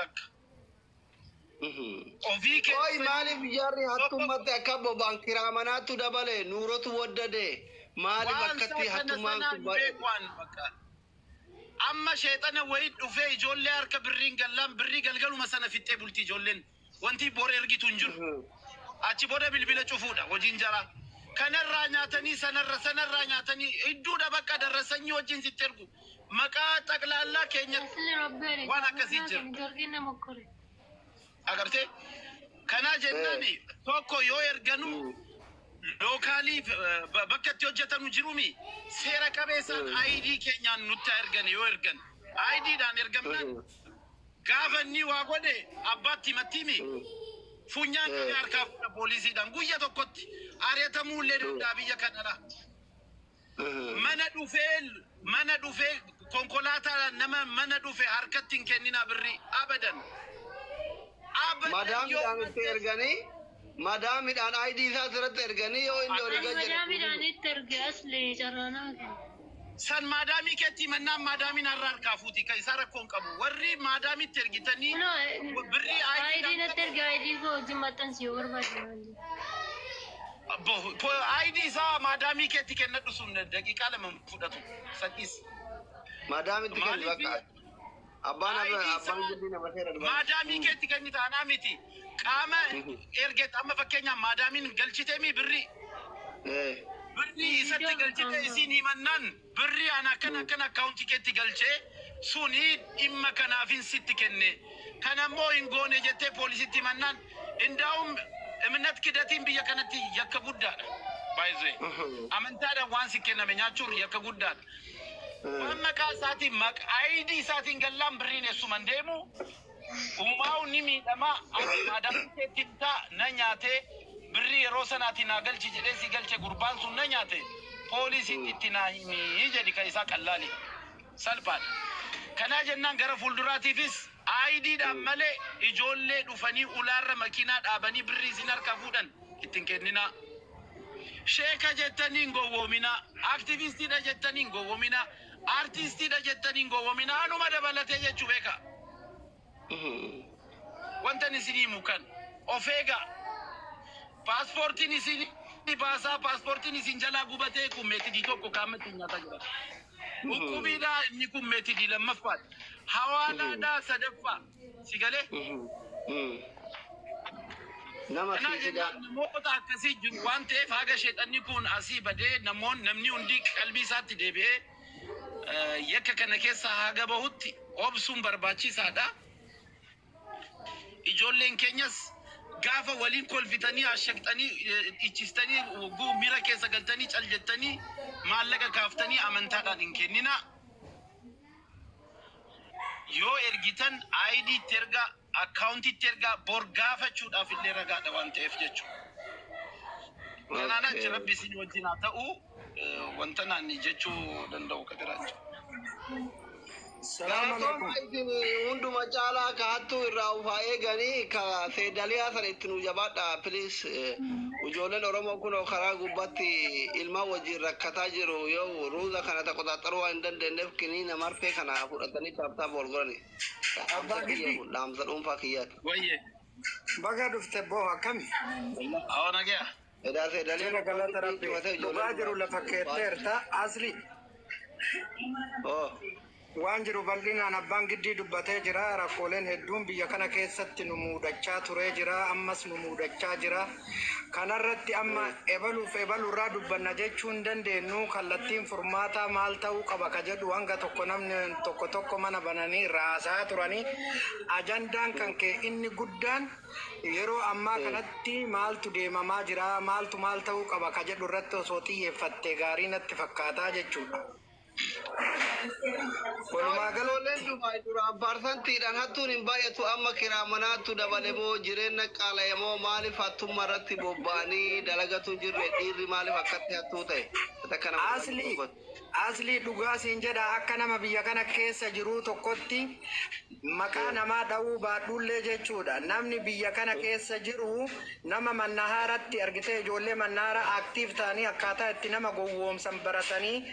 tak Oi maalif jarri hattummatti akka bobaan kiraamanaatu dabale nuurotu waddade maalif akkatti hattummaan kun baay'ee amma sheexana wayii dhufee ijoollee harka birriin gallaan birrii galgaluma sana fixxee bultii ijoolleen wanti bor ergitu hin jiru achi booda bilbila cufuudha hojiin jara kanarraa nyaatanii sanarraa nyaatanii idduudha bakka darrasanii wajjin sitti ergu maqaa xaqlaallaa keenya waan akkasii jira agarte kana jennani tokko yoo erganu lokali bakka itti hojjetamu jirumi seera qabeessaan ID keenyaan nutti ergan yoo ergan ID dhaan ergamnaan gaafanni waa godhe abbaatti matimi funyaan harkaa fuudha poolisiidhaan guyya tokkotti ari'atamuu illee danda'a biyya kanadha. Mana dhufee konkolaataa nama mana dhufee harkatti hin kennina birrii abadan. Madam dhaan itti erganii madam dhaan ID isaa sirratti erganii yoo inni olii gajjare. Madam dhaan itti erge asli carraanaa. San madami ketti mannaan madamin harkaa fuuti kan isa rakkoon qabu warri madamitti ergitanii birrii ID natti erge ID koo wajjin maxxansii barbaadu. ID isaa madami ketti kennadhu sun daqiiqaa lama fudhatu sadis. Madamitti kenni bakka. Abbaan guddina bateera dhufa. Madami ketti kenni taanaa miti. Qaama ergeet amma fakkeenyaaf madamin galchitee birrii. Birrii isatti galchitee isin himannaan birrii ana akkana akkaawunti keetti galchee suni dhimma kanaafin sitti kenne. Kanammoo hin goone jettee poolisitti himannaan indaa'um eminat kidatiin biyya kanatti yakka guddaadha. Baay'ee. Amantaadhaan waan si kenname nyaachuun yakka guddaadha. Waan maqaa isaatiin ID isaatiin gallaan birriin eessuman deemu uumaa ni miidhama madamni keettiin na nyaatee birrii yeroo sanaatiin naa galchi jedhee si galche gurbaan sun na nyaate poolisiin itti naa himii jedhi kan isaa qallaali salphaadha. Kanaa jennaan gara fuulduraatiifis IDdhaan malee ijoollee dhufanii ulaarra makiinaa dhaabanii birrii isin harkaa fuudhan ittiin kenninaa. Sheeka jettanii hin gowwoomina, aktivistiidha jettanii hin gowwoomina, artistiidha jettanii hin gowwoomina, anuma dabalatee jechuu beeka. Wantan isin himu kan of eegaa. Paaspoortiin isin baasaa, paaspoortiin isin jalaa gubatee kun meetidii tokko kaamatti nyaataa jira. Dhukkubiidhaa inni kun meetidii lammaffaadha. Hawaalaadhaa sadaffaa. Si galee? Namoota akkasii jiru waan ta'eef haga sheexanni kun asii badee namni hundi qalbii isaatti deebi'ee yakka kana keessa haga bahutti obsuun barbaachisaadha. Ijoolleen keenyas gaafa waliin kolfitanii ashaqxanii ichistanii miira keessa galtanii caljettanii maallaqa kaaftanii amantaadhaan hin kennina. Yoo ergitan ID terga akkaawuntii terga bor gaafachuudhaaf illee ragaadha waan ta'eef jechuudha. Kanaana rabbi isin wajjin haa ta'u wanta naanni jechuu danda'u qadiraan hunduma caalaa kaattuu irraa ufaa eeganii ka seedaliyaa sana itti nu jabaadha please. Ijoolleen Oromoo kun karaa gubbaatti ilma wajjin rakkataa jiru yoo ruuza kana taqoxaaxaruu waan hin dandeenyeef kiniina marfee kana fudhatanii taaptaaf ol godhani. Dhaamsa dhuunfaa kiyyaati. Wayyee. Baga dhufte boo akkami? Awwa nagaa. Edaa seedaliyaa galata rabbi dhugaa jiru lafa keetteerta asli. Waan jiru bal'inaan abbaan giddii dubbatee jira. Rakkooleen hedduun biyya kana keessatti nu muudachaa turee jira. Ammas nu muudachaa jira. Kanarratti amma ebalurraa dubbanna jechuu hin dandeenyu. Kallattiin furmaataa maal ta'uu qaba ka jedhu hanga tokko namni tokko mana bananii raasaa turanii. Ajandaan kan kee inni guddaan yeroo ammaa kanatti maaltu deemamaa jira, maaltu maal ta'uu qaba ka jedhu irratti osoo xiyyeeffatte gaarii natti fakkaataa jechuudha. Walumaa galooleen Dubaay duraan parsantiidhaan hattuun hin baay'atu amma kiraa manaattu dabale moo jireenya qaala'e moo maaliif hattummaa irratti bobba'anii dalagatu jirre dhiirri maaliif akkatti hattuu ta'e? asli dhugaa siin jedha akka nama biyya kana keessa jiru tokkotti maqaa namaa dha'uu baadhullee jechuudha. Namni biyya kana keessa jiru nama mannahaaratti argitee ijoollee mannahaara aktiif ta'anii akkaataa itti nama gowwoomsan baratanii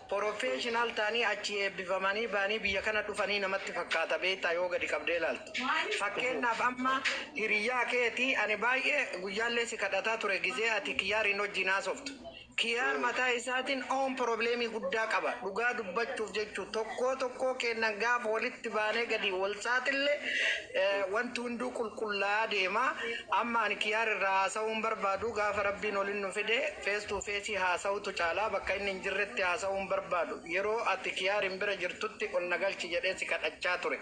professional ta'anii achi eebbifamanii baanii biyya kana dhufanii namatti fakkaata beektaa yoo gadi qabdee ilaaltu. Fakkeenyaaf amma hiriyyaa keetii ani baay'ee guyyaallee si kadhataa ture gizee ati kiyyaariin wajjin haasoftu. Kiyyaan mataa isaatiin oon probleemii guddaa qaba. Dhugaa dubbachuuf jechuun tokko kennan gaafa walitti baanee gadi wal saaxillee wanti hunduu qulqullaa'aa deema. Amma ani kiyyaar irraa haasa'uun barbaadu gaafa rabbiin waliin nu fide face to face haasa'utu caalaa bakka inni hin jirretti haasa'uun barbaadu. Yeroo ati kiyyaariin bira jirtutti ol nagalchi jedhee si kadhachaa ture.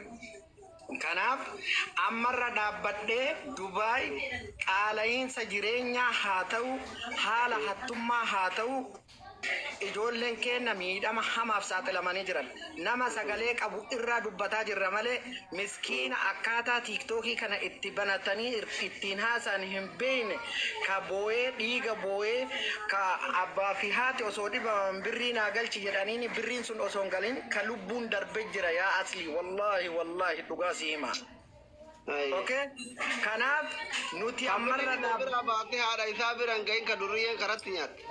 Kanaaf ammarra dhaabbadhee Dubaay qaala'insa jireenyaa haa ta'u haala hattummaa haa ta'u ijoolleen keenya miidhama hamaaf saaxilamanii jiran nama sagalee qabu irraa dubbataa jirra malee miskiina akkaataa tiiktookii kana itti banatanii ittiin haasa'an hin beekne ka boo'ee dhiiga boo'ee ka abbaa fi haati osoo dhibaman birrii naa galchi jedhaniin birriin sun osoo hin galin ka lubbuun darbee jira yaa asli wallaahi dhugaa si hima. Okay, kanaaf nuti ammarra baatee haadha isaa biraan gahin ka durriyyeen karatti nyaatte.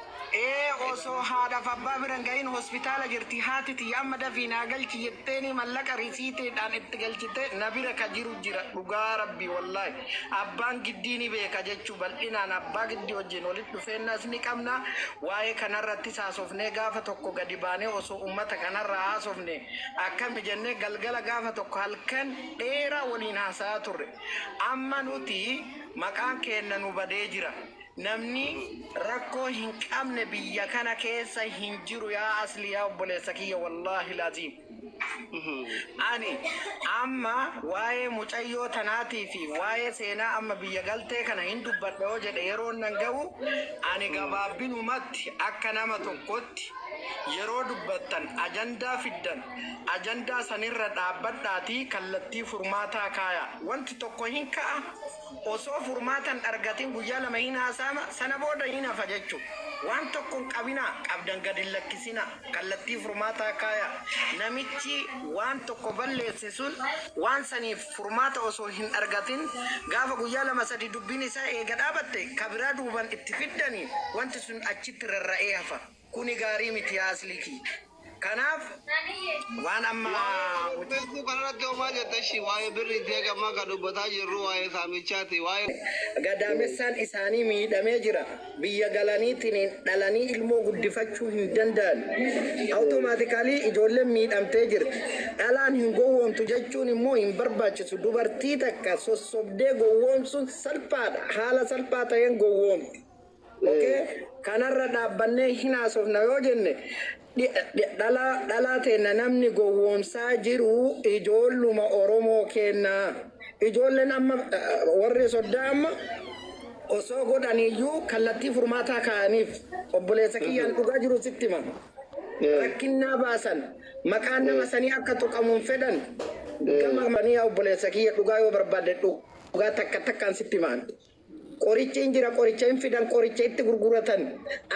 Osoo haadhaaf abbaa biraan gahin hospitaala jirti haatiti amma dafii naa galchi jetteeni mallaqa risiiteedhaan itti galchite na bira ka jiru jira dhugaa rabbii wallaahi abbaan giddii ni beeka jechuu bal'inaan abbaa giddii wajjin walitti dhufeennas ni qabna waa'ee kanarratti haasofnee gaafa tokko gadi baanee osoo ummata kanarra haasofne akkami jennee galgala gaafa tokko halkan dheeraa waliin haasa'aa turre amma nuti maqaan keenya nu badee jira. Namni rakkoo hin qabne biyya kana keessa hin jiru yaa asli yaa obboleessa kiyya wallaahi laziim. Ani amma waa'ee mucayyoo tanaatii fi waa'ee seenaa amma biyya galtee kana hin dubbadha yoo jedhe yeroo nan ga'u ani gabaabbinumatti akka nama tokkotti yeroo dubbattan ajandaa fiddan ajandaa sanirra dhaabbadhaatii kallattii furmaataa kaaya wanti tokko hin ka'a. Osoo furmaatan argatin guyyaa lama hin haasama sana booda hin hafa jechuudha. Waan tokko qabina qabdan gadi lakkisina kallattii furmaataa kaaya. Namichi waan tokko balleesse sun waan saniif furmaata osoo hin argatin gaafa guyyaa lama sadi dubbiin isaa eega dhaabatte kabiraa duuban itti fiddanii wanti sun achitti rarra'ee hafa. Kuni gaarii miti aslikii. Kanaaf waan amma Facebook kanarratti homaa jettashi waa'ee birrii deegamaa kan dubbataa jirru waa'ee saamichaati waa'ee gadaamessaan isaanii miidhamee jira biyya galaniitiin dhalanii ilmoo guddifachuu hin danda'an awutomaatikaalii ijoolleen miidhamtee jirti dhalaan hin gowwoomtu jechuun immoo hin barbaachisu dubartii takka sossobdee gowwoomsuun salphaadha haala salphaa ta'een gowwoomti. Kanarra dhaabbannee hin haasofna yoo jenne dhalaa teenna namni gowwoomsaa jiru ijoolluma Oromoo kenna. Ijoolleen amma warri soddaa amma osoo godhaniyyuu kallattii furmaataa kaa'aniif obboleessa kiyyaan dhugaa jiru sitti hima. Rakkinnaa baasan maqaan nama sanii akka tuqamuun fedhan gama manii obboleessa kiyya dhugaa yoo barbaadde dhugaa takkaan sitti himan. Qoricha injira qoricha hin fidan qoricha itti gurguratan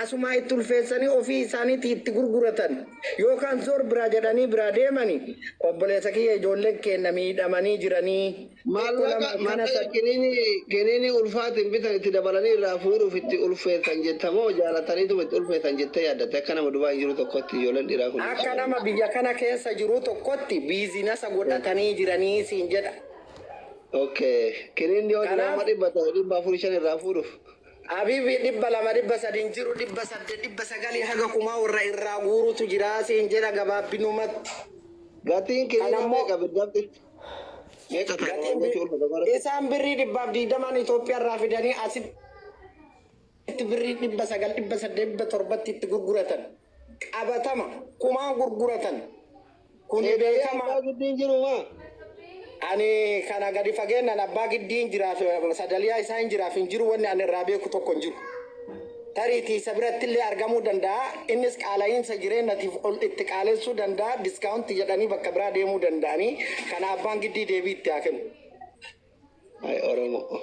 asuma itti ulfeessanii ofii isaaniitti itti gurguratan yookaan zoor biraa jedhanii biraa deemanii obboleessa kiyya ijoolleen keenya miidhamanii jiranii. Maallaqa kiniini ulfaatiin bitan itti dabalanii irraa fuudhuuf itti ulfeessan jettamoo jaalataniitu itti ulfeessan jettee yaaddatte akka nama Dubaay jiru tokkotti ijoolleen dhiiraa kun. Akka nama biyya kana keessa jiru tokkotti biizinasa godhatanii jiranii siin jedha. Okay, kiniin yoo nama dhibba afurii shan irraa fuudhuuf. Habibi 200 jiru 800 haga kumaa irraa guurutu jira siin jedha gabaabinumatti. Gatiin kiniin meeqa biddatti? Isaan birrii 220 Itoophiyaa irraa fidanii asitti birrii 900 itti gurguratan. Qabatama kumaa gurguratan. Kun beekama giddiin jiru maa? Ani kana gadi fageennan abbaa giddiin jiraaf sadaliyaa isaa hin jiraaf hin jiru wanni ani irraa beeku tokko hin jiru. Tariitii isa biratti illee argamuu danda'a. Innis qaala'insa jireenyatiif ol itti qaalessuu danda'a. Diskaawunti jedhanii bakka biraa deemuu danda'anii kana abbaan giddii deebii itti haa kennu. Oromoo.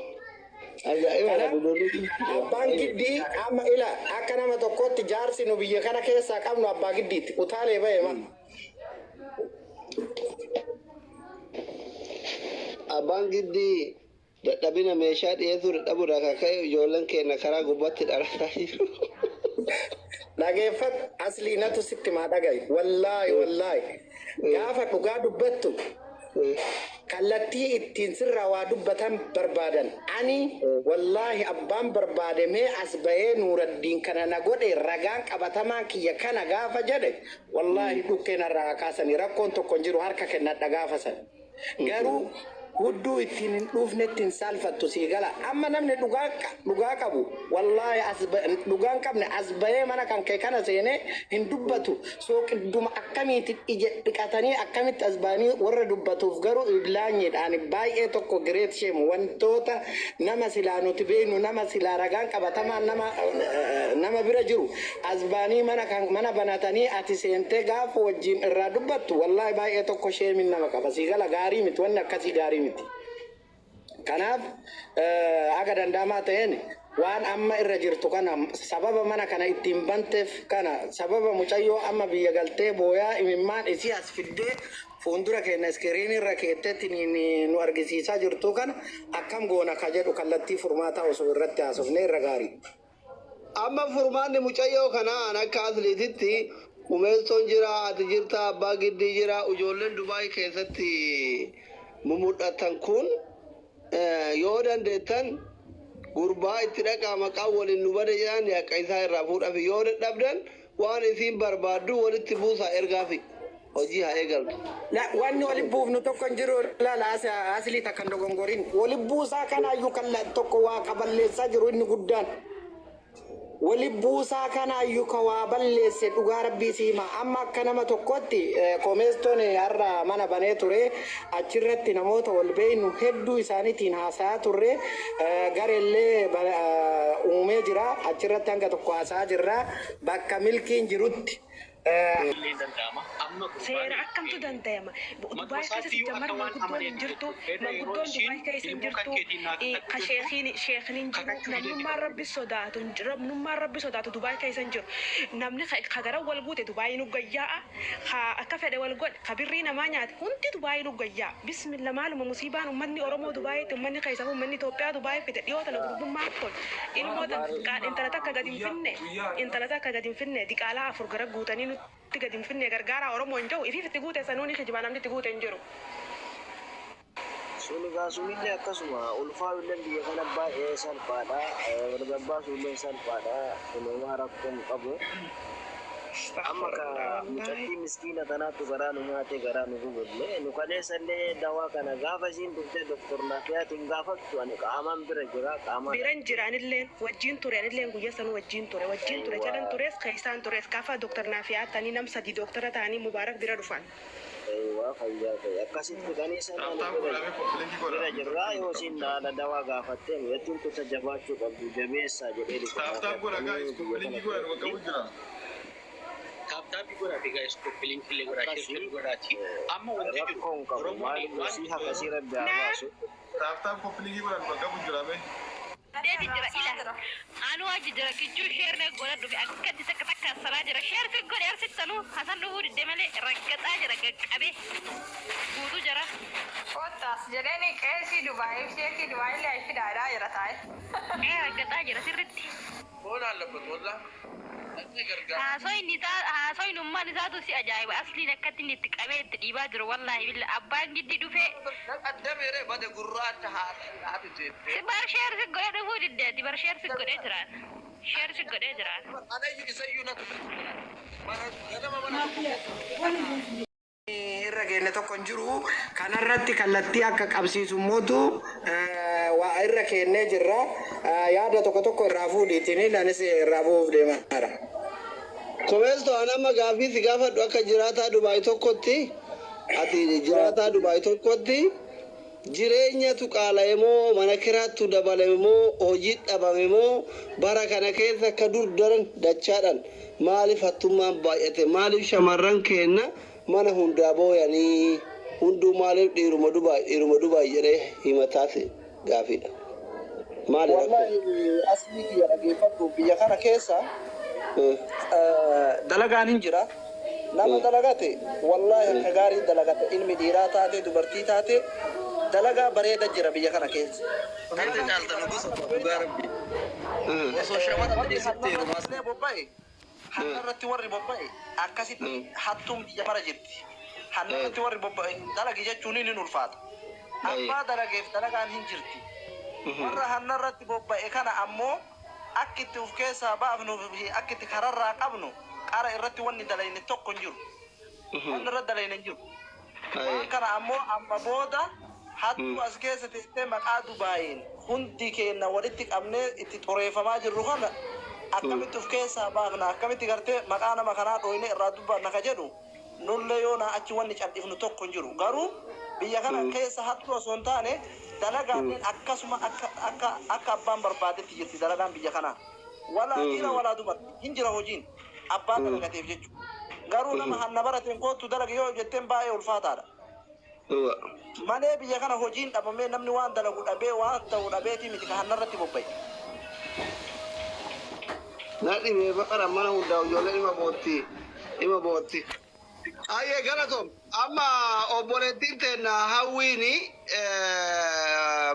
Ajaa'iba dudulli. Abbaan giddii amma ila akka nama tokkotti jaarsi nu biyya kana keessaa qabnu abbaa giddiitti utaalee ba'e ma. Abbaan giddii dadhabina meeshaa dhiyeessuu dadhabuudha kan ka'e ijoolleen keenya karaa gubbaatti dhalataa jiru. Dhageeffat aslii natu sitti maa dhagaye wallaahi gaafa dhugaa dubbattu kallattii ittiin sirraa waa dubbatan barbaadan ani wallaahi abbaan barbaadamee as bahee Nuuraddiin kana na godhe ragaan qabatamaan kiyya kana gaafa jedhe wallaahi dhukkeen irraa kaasanii rakkoon tokko hin jiru harka kennadha gaafa san garuu hudduu ittiin hin dhufnettiin salfattu sii gala amma namni dhugaa qabu wallaahi dhugaan qabne as bahee mana kan kee kana seenee hin dubbatu sooqidduma akkamiitti ija dhiqatanii akkamitti as bahanii warra dubbatuuf garuu iblaanyiidhaan baay'ee tokko gireet sheemu wantoota nama silaa nuti beenu nama silaa ragaan qabatamaan nama bira jiru as bahanii mana banatanii ati seentee gaafa wajjin irraa dubbattu wallaahi baay'ee tokko sheemin nama qaba sii gala gaarii miti wanni akkasii gaarii miti. Kanaaf aga danda'amaa ta'een waan amma irra jirtu kana sababa mana kana ittiin banteef kana sababa mucayyoo amma biyya galtee booyaa imimmaan isii as fiddee fuuldura keenya iskiriinii irra keetteetti nu argisiisaa jirtu kana akkam goona ka jedhu kallattii furmaataa osoo irratti haasofne irra gaarii. Amma furmaanni mucayyoo kanaan akka asliititti umeessoon jira ati jirta abbaa giddii jira ijoolleen Dubaay keessatti mumudhatan kun yoo dandeettan gurbaa itti dhaqaa maqaa waliin nu bada jedhan akka isaa irraa fuudhaaf yoo dadhabdan waan isiin barbaaddu walitti buusaa ergaafi hojii haa eegaltu. Wanni walitti buufnu tokko hin jiru laala aslii takkan dogongoriin walitti buusaa kanaayyuu kan tokko waa qaballeessaa jiru inni guddaan. Wali buusaa kanaayyuu ka waa balleesse dhugaa rabbii siima amma akka nama tokkotti komeestoon har'a mana banee ture achirratti namoota wal beeynu hedduu isaaniitiin haasaa turre gareellee uumee jira achirratti hanga tokko haasaa jirra bakka milkiin jirutti. Seera akkamtu danda'ama. Dubaay keessa jamar manguddoon hin jirtu. Manguddoon Dubaay keessa hin jirtu. Ka sheekhiin jiru. Namnummaan rabbi sodaatu Dubaay keessa hin jiru. Namni ka gara wal guute Dubaay nu gayyaa'a. Ka akka fedhe wal godhe ka birrii namaa nyaate hundi Dubaay nu gayyaa'a. Bismillah maaluma musiibaan uummanni Oromoo Dubaayitti uummanni keessaa uummanni Itoophiyaa Dubaay fide dhiyoota na gurbummaa kun ilmoota intala takka gadi hin finne intala takka gadi hin finne diqaalaa afur gara guutanii nutti gadi hin finne gargaara Oromoo hin jiru ifiifitti guute sanuuni kijibaa namni itti guute hin jiru. Suni gaasuullee akkasuma ulfaaullee biyya kana baay'ee salphaadha. Barbaabbaasuullee salphaadha. Kunuunaa rakkoon qabu. Amma ka mucattii miskiina tanaattu garaa nu nyaatee garaa nu gugurlee nu kaleessallee dawaa kana gaafa isiin dhuftee doktor Naafiyaatiin gaafattu ani qaamaan bira jira qaamaan. Biran jiraanillee wajjin ture anillee guyyaa sanuu wajjin ture jalan tures keessaan tures gaafa doktor Naafiyaa ta'anii nam sadii doktara ta'anii Mubaarak bira dhufan. Waa fayyaa ta'e akkasitti kanii sanaan bira jirraa yoo isiin haala dawaa gaafattee mucattiin tuta jabaachuu qabdu jabeessaa jedhee Tapi gue nanti guys, pilih gue share gue nanti. Amma wanti rakkoon qabu maali gosi haka siira baasu. Taaf pilih gue nanti bakka bujurame. Dedi jira ila. Anu aja jira kicu share ne gue nanti akka di takka salah jira share ke gue ersit sanu hasan lu di demale rakyat aja rakyat abe. Butuh jira. Otas jadi nih kayak si Dubai lah tidak ada ya ratai. Rakyat aja sirrit. Bola lepas bola. Haasoo nummaan isaatu si ajaa'iba asliin akkatti inni itti qabee itti dhiibaa jiru wallaahi billa abbaan giddi dhufee. Addameere bade gurraacha haati jettee. Bar sheer si godhee dhufuu diddeeti bar sheer si godhee jiraan. Sheer si godhee jiraan. Anayyuu isayyuu natu. Mana irra geenne tokko hin jiru kanarratti kallattii akka qabsiisu mootu waa irra keennee jirra yaada tokko irraa fuudhiitiin anis irraa bu'uuf deemaadha. Komeesto anama gaafii si gaafadhu akka jiraataa Dubaay tokkotti ati jiraataa Dubaay tokkotti jireenyatu qaala'e moo mana kiraattu dabale moo hojii dhabame moo bara kana keessa akka dur daran dachaadhaan maaliif hattummaan baay'ate maaliif shamarran keenna mana hundaa booyanii hunduu maaliif dhiiruma Dubaay jedhee himataas gaafiidha. wallahi asli kiyya dhageeffadhu biyya kana keessa dalagaan hin jira. Nama dalagate wallahi akka gaarii dalagate ilmi dhiiraa taate dubartii taate dalagaa bareeda jira biyya kana keessa. Ante caalta nugusa dhugaa rabbi. Osoo shamata madeessitteeru maasne bobba'e hanna irratti warri bobba'e akkasitti hattuun biyya mara jirti. Hanna irratti warri bobba'e dalagi jechuun hin ulfaata. Abbaa dalageef dalagaan hin jirti. Warra hanna irratti bobba'e kana ammoo akkitti uf keessaa baafnu fi akkitti kararraa qabnu qara irratti wanni dalayne tokko hin jiru. Wanni irratti dalayne hin jiru. Waan kana ammoo amma booda hattu as keessa teessee maqaa Dubaayiin hundi keenya walitti qabnee itti xoreeffamaa jirru kana akkamitti uf keessaa baafna akkamitti gartee maqaa nama kanaa dhooyne irraa dubbanna ka jedhu nullee yoona achi wanni cal'ifnu tokko hin jiru. Garuu biyya kana keessa hattu osoo hin taane dalagaan akkasuma akka abbaan barbaadetti jirti dalagaan biyya kanaa. Walaa dhiira walaa dubartii hin jira hojiin abbaan dalagateef jechuudha. Garuu nama hanna barateen kootu dalaga yoo jetteen baay'ee ulfaataadha. Malee biyya kana hojiin dhabamee namni waan dalagu dhabee waan ta'u dhabeetii miti kan hanarratti bobba'e. Nadhimee baqara mana hundaa ijoolleen ima bootti. Ayyee galatoom amma obboleettiin teenna hawwiini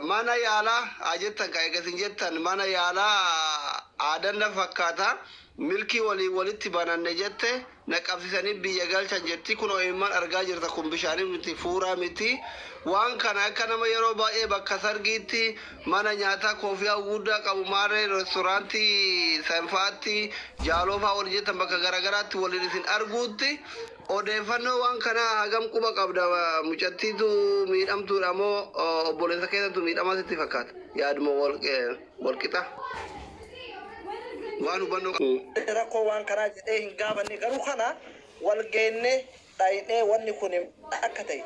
mana yaalaa jettan ka eegasin jettan mana yaalaa aadanna fakkaata milkii walitti bananne jette naqabsisanii biyya galchan jetti kun imman argaa jirta kun bishaanii miti fuuraa miti waan kana akka nama yeroo baay'ee bakka sargiitti mana nyaataa koofiyaa guddaa qabu maarree reestooraantii sanfaatti jaalofaa wal jettan bakka garagaraatti waliin isin arguutti odeeffannoo waan kana hagam quba qabda mucattiitu miidhamtuudha moo obboleessa keessattu miidhamaa sitti fakkaata yaaduma wal qixa waan hubannoo rakkoo waan kanaa jedhee hin gaafanne garuu kana wal geenne dhaynee wanni kun akka ta'e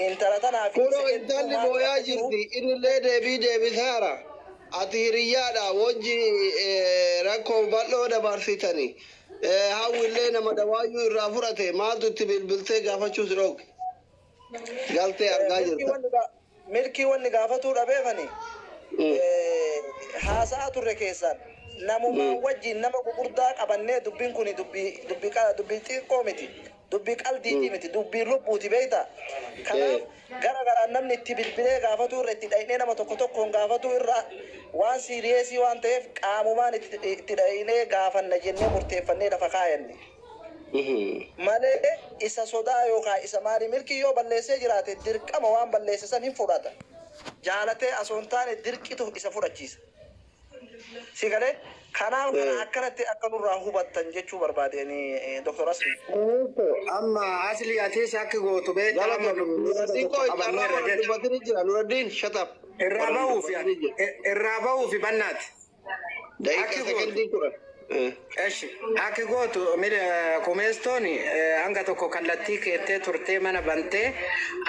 intala tanaaf intalli booyaa jirti innillee deebisaara ati hiriyyaadha wajji rakkoo bal'oo dabarsitanii hawwillee nama dawaayyuu irraa fudhate maaltu itti bilbiltee gaafachuus dhooge galtee argaa jirta milkii wanni gaafatuu dhabeefani haasa'a turre keessaan namuma wajjin nama gurguddaa qabannee dubbiin kun dubbii xiqqoo miti dubbii qaldiiti miti dubbii lubbuuti beekta kanaaf gara namni itti bilbilee gaafatuu irra itti dhaynee nama tokkoon gaafatuu irra waan siiriyeesii waan ta'eef qaamumaan itti dhaynee gaafanna jennee murteeffannee lafa kaayanne malee isa sodaa yookaan isa maali milkii yoo balleessee jiraate dirqama waan balleesse san hin fudhata jaalatee asoon taane dirqitu isa fudhachiisa. Sigale kanaaf akkanatti akka nurraa hubattan jechuu barbaadeni Dr. Asli. Amma asli atis akka gootu beektaa amma Nuruddin shut up. irraa ba'uufi bannaati. Daqiiqa sekondii kudha. Eshi akka gootu kumeestooni hanga tokko kallattii keettee turtee mana bantee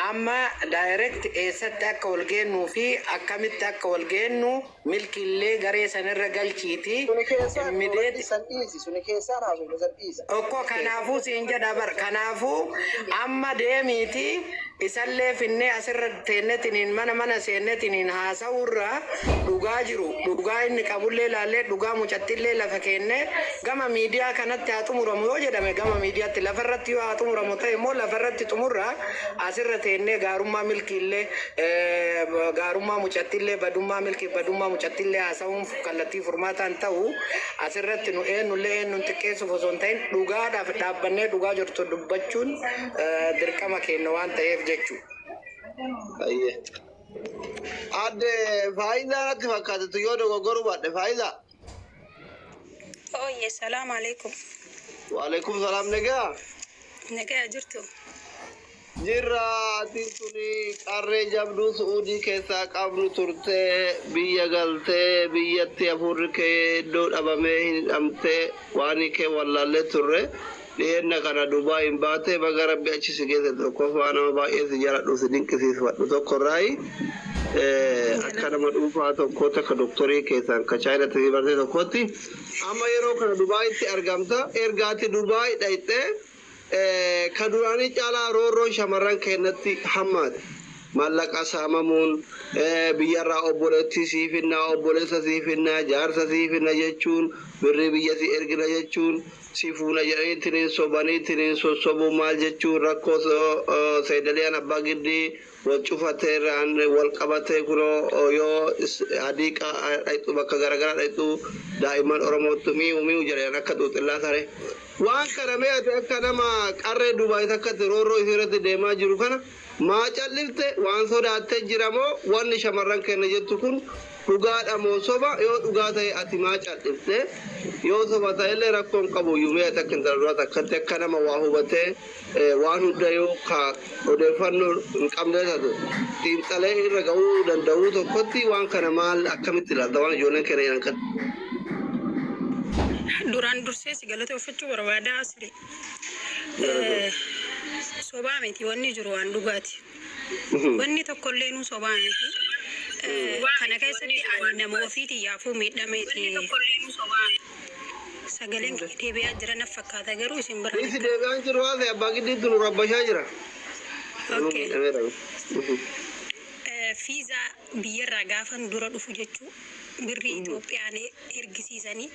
amma direct eessatti akka wal geennuu fi akkamitti akka wal geennu milkiillee garee sanirra galchiiti. Okko kanaafuu siin jedha bar kanaafuu amma deemiiti isallee finnee asirra teennetiniin mana seennetiniin haasa'urra dhugaa jiru dhugaa inni qabullee laallee dhugaa mucattillee lafa keenne gama miidiyaa kanatti haa xumuramu yoo jedhame gama miidiyaatti lafarratti yoo haa xumuramu ta'e immoo lafarratti xumurra asirra teennee gaarummaa milkiillee gaarummaa mucattillee badummaa milkii badummaa mucattillee haasa'uun kallattii furmaataan ta'u asirratti nu eenyullee eenyuun xiqqeessuuf osoo hin ta'in dhugaadhaaf dhaabbannee dhugaa jirtu dubbachuun dirqama keenya waan ta'eef Aye. Adde Faiza natti fakkaatu yoo dogoggoruu baadhe Faiza. Oye, salam alaikum. Wa alaikum salam nagaa. Nagaa jirtu. Jirra atiin tuni qarree jabduu Suudii keessaa qabnu turtee biyya galtee biyyatti hafuurri kee iddoo dhabamee hin hidhamtee waan kee wallaallee turre. Dhiyenna kana Dubaay hin baatee baga rabbi achi si geesse tokkoffaa nama baay'ee si jaaladhu si dinqisiifadhu tokkorraayi akka nama dhuunfaa tokkotti akka doktorii keessaan ka chaayinatti bartee tokkotti amma yeroo kana Dubaayitti argamta ergaatti Dubaay dhayxee ka duraanii caalaa roorroon shamarran keenyatti hammaate mallaqa saamamuun biyyarraa obboleetti siifinnaa obboleessa siifinnaa jaarsa siifinnaa jechuun birrii biyyatti ergina jechuun sifuuna jedhaniitiin sobaniitiin sossobuu maal jechuun rakkoo Saydaliyaan abbaa giddii wal cufatee wal qabatee kunoo yoo adiiqa dhayxu bakka garagaraa dhayxu daa'imman Oromootti mi'uu jedhan akka xuuxillaa tare waan kana me'ate akka nama qarree Dubaay takkatti roorroo isirratti deemaa jiru kana maa callifte waan sodaattee jiramoo wanni shamarran kenna jettu kun dhugaadha moo soba yoo dhugaa ta'e ati maa callifte yoo soba ta'ellee rakkoon qabu yuumee akka hin daldalaa takkatti akka nama waa hubatee waan hunda yoo ka odeeffannoo hin qabne taatu xiinxalee irra ga'uu danda'uu tokkotti waan kana maal akkamitti ilaalta waan ijoolleen kenna jedhan kan. Duraan dursee si galateeffachuu barbaada asli. Sobaa miti wanni jiru waan dhugaati. Wanni tokkollee nu sobaa miti. Kana keessatti ani nama ofiitii yaafuu miidhameeti. Sagaleen deebi'aa jira na fakkaata garuu isin bira. Isi deebi'aa jiru waan ta'e abbaa giddiitti nu rabbashaa jira. Fiizaa biyyarraa gaafan dura dhufu jechuu birrii Itoophiyaan ergisiisanii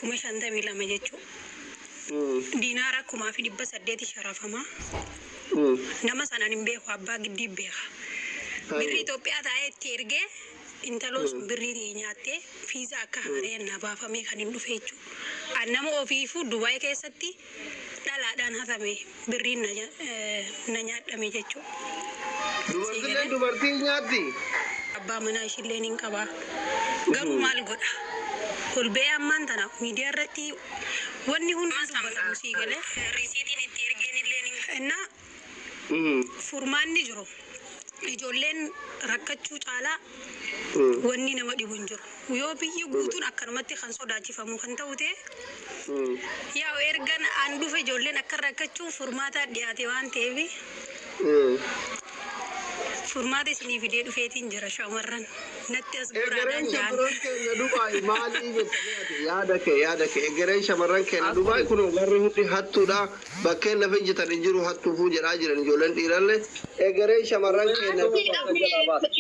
52,000 jechuu. Diinaara 800 sharafamaa. Nama sanaan hin beeku abbaa giddii beeka. Birrii Itoophiyaa taa'ee itti ergee intaloon sun birrii nyaattee fiizaa akka hareen na baafamee kan hin dhufe jechuudha. Nama ofiifuu Dubaay keessatti dhalaadhaan hatame birriin na nyaadhame jechuudha. Dubartiin dubartii nyaatti. Abbaa manaa ishillee hin qabaa. Garuu maal godha? Kolbee ammaan tana miidiyaa irratti wanni hundaan dubbatamu sii galee riisiitiin itti ergeen illee ni innaa furmaanni jiru. Ijoolleen rakkachuu caalaa wanni nama dhibu hin jiru. Yoo biyyi guutuun akkanumatti kan sodaachifamu kan ta'u ta'e yaa ergan aan dhufe ijoolleen akka rakkachuu furmaata dhiyaate waan ta'eef furmaata isinii fidee dhufeetiin jira shamarran natti as goraadhaan Dubaay maalii jettanii yaada kee egereen shamarran keenya Dubaay kun warri hundi hattuudha bakkeen lafa ijjitan hin jiru hattuufuu jedhaa jiran ijoolleen dhiirallee egereen shamarran keenya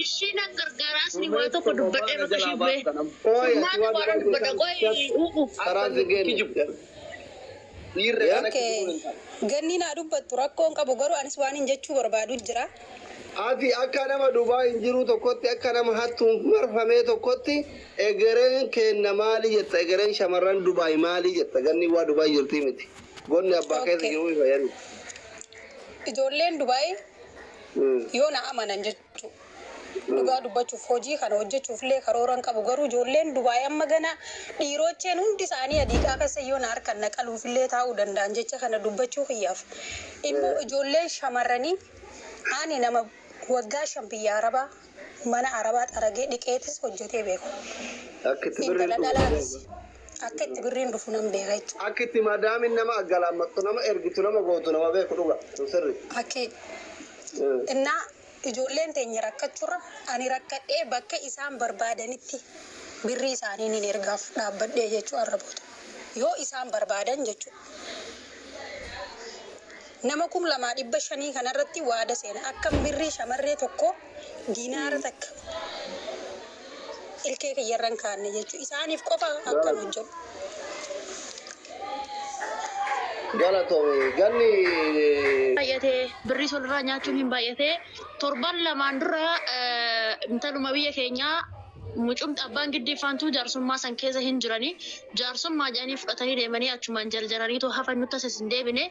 Isheen gargaaraas ni waa tokko dubbadhee bakka ishee bu'ee. Maal waan dubbadha qoy karaa zigeen. Ganni naa dubbattu rakkoon qabu garuu anis waan hin jechuu barbaadu jira. Ati akka nama Dubaay hin jiru tokkotti akka nama hattuun marfamee tokkotti egereen keenya maali jetta egereen shamarran Dubaay maali jetta ganni waa Dubaay jirti miti gonni abbaa keessa jiru fayyadu. Ijoolleen Dubaay yoo na amanan jechuu dhugaa dubbachuuf hojii kana hojjechuuf illee karooran qabu garuu ijoolleen Dubaay amma gana dhiirocheen hundi isaanii adiiqaa keessa yoo na harkan naqaluuf illee taa'uu danda'an jecha kana dubbachuu hiyyaaf immoo ijoolleen shamarranii ani nama waggaa 5 biyya Arabaa mana Arabaa xaragee dhiqeetis hojjetee beeku. Akka itti birriin dhufu nan beeka jechuudha. Akka itti madaamin nama aggalaammatu nama ergitu nama gootu nama beeku dhuga sirri. Akka innaa ijoolleen teenya rakkachurra ani rakkadhee bakka isaan barbaadanitti birrii isaanii ni ergaaf dhaabbadhee jechuu arraboota. Yoo isaan barbaadan jechuudha. Nama 2,500 kanarratti waada seena akka birrii shamarree tokko diinaara takka ilkee kiyyarran kaanne jechuudha. Isaaniif qofa akka hojjetu. Galatoomi ganni baay'atee birrii solirraa nyaachuun hin baay'atee torban lamaan dura intaluma biyya keenyaa mucumti abbaan giddeeffaantuu jaarsummaa san keessa hin jiranii jaarsummaa jedhanii fudhatanii deemanii achumaan jarjaraniitu hafan nutti asas hin deebine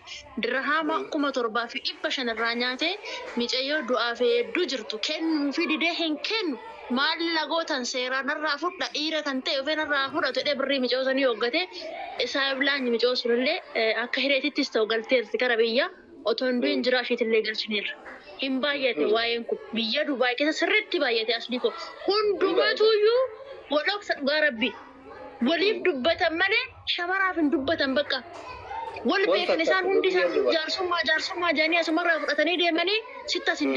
dirhama 7,500 irraa nyaate micayyoo du'aaf hedduu jirtu kennuu fi didee hin kennu maallaqootan seeraan irraa fudha dhiira kan ta'e ofeen irraa fudhatu jedhee birrii micoosanii hooggate isaa bilaanyi micoosunillee akka hireetittis ta'u galteerti gara biyya otoo hin du'in jira isheetillee galchineerra. Hin baay'ate waa'een kun biyya Dubaay keessa sirriitti baay'ate asli ko hundumatuyyuu godhoksa dhugaa rabbi waliif dubbatan malee shamaraaf hin dubbatan bakka wal beekan isaan hundi isaan jaarsummaa jedhanii asumarraa fudhatanii deemanii sittas hin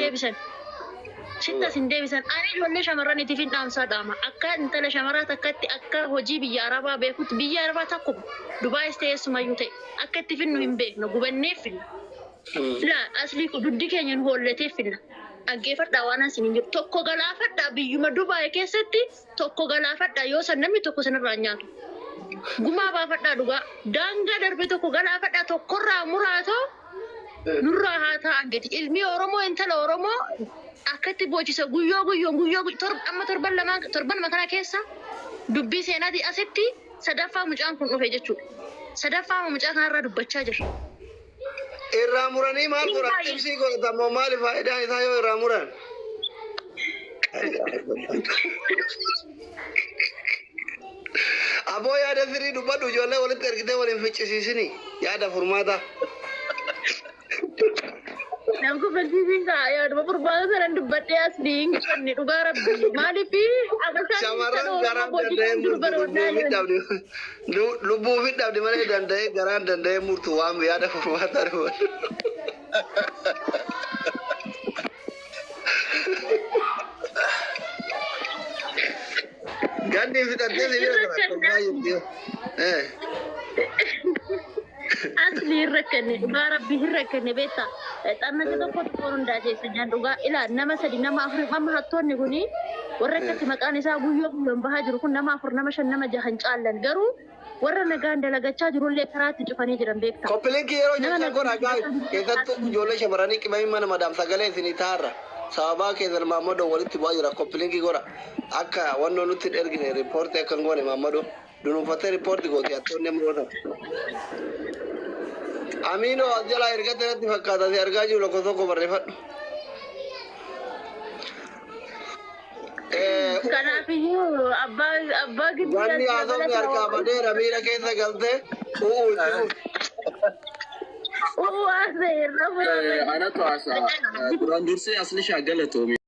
deebisan ani ijoollee shamarraniitiif hin dhaamsaa dhaama akka intala shamaraa takkatti akka hojii biyya Arabaa beekutti biyya Arabaa takkuma Dubaayis ta'eessumayyuu ta'e akka itti finnu hin beeknu gubanneef finna. La asli duddi keenyan hoolletee finna. Dhaggeeffadhaa waan asin hin jiru. Tokko galaafadhaa biyyuma Dubaay keessatti tokko galaafadhaa yoo san namni tokko sanarraa nyaatu. Gumaa baafadhaa dhugaa. Daangaa darbe tokko galaafadhaa tokkorraa muraatoo nurraa haa ta'an gati. Ilmi Oromoo intala Oromoo akkatti boocisa guyyoo amma torban makana keessa dubbii seenaati asitti sadaffaa mucaan kun dhufe jechuudha. Sadaffaa mucaa kanarraa dubbachaa jira. Irraa muranii maal godhan ibsii godhatan moo maali faayidaan isaa yoo irraa muran? Aboo yaada sirii dubbadhu ijoollee walitti ergitee waliin ficcisiisini yaada furmaata. Namku ficcisiisin kaa yaaduma furmaata sanan dubbadhee asii hin qabne dhugaa rabbi maaliifi shamarran garaan danda'ee lubbuu fi dhabde malee danda'ee garaan danda'ee murtu waan yaada furmaata dhufu. Gandi fidhattee sibiila kana kolfaa jirti. Asli hirrakkanne dhugaa rabbi hirrakkanne beektaa xannasa tokko tokkoon hundaa keessa nyaan dhugaa ilaa nama sadi nama afur amma hattoonni kuni warra akkatti maqaan isaa guyyoon bahaa jiru kun nama afur nama shan nama jahan caallan garuu warra nagaan dalagachaa jirullee karaatti cufanii jiran beektaa. Koppilinki yeroo jecha godha gaa'e keessattuu ijoollee shamarranii qimamii mana madaam sagalee isinii taarra sababaa keessan Maammadoo walitti bu'aa jira koppilinki godha akka wannoo nutti ergine riippoortii akka hin goone Maammadoo dunuunfattee riippoortii gooti hattoonni muroota. Amino ajala ergate irratti fakkaata si argaa jiru lokko tokko barreeffadhu. Kanaafiyyuu abbaa gidduu wanni haasofni harkaa badeera miira keessa galtee haasa'e irra Anatu haasa duraan dursee asli shaagalatoome.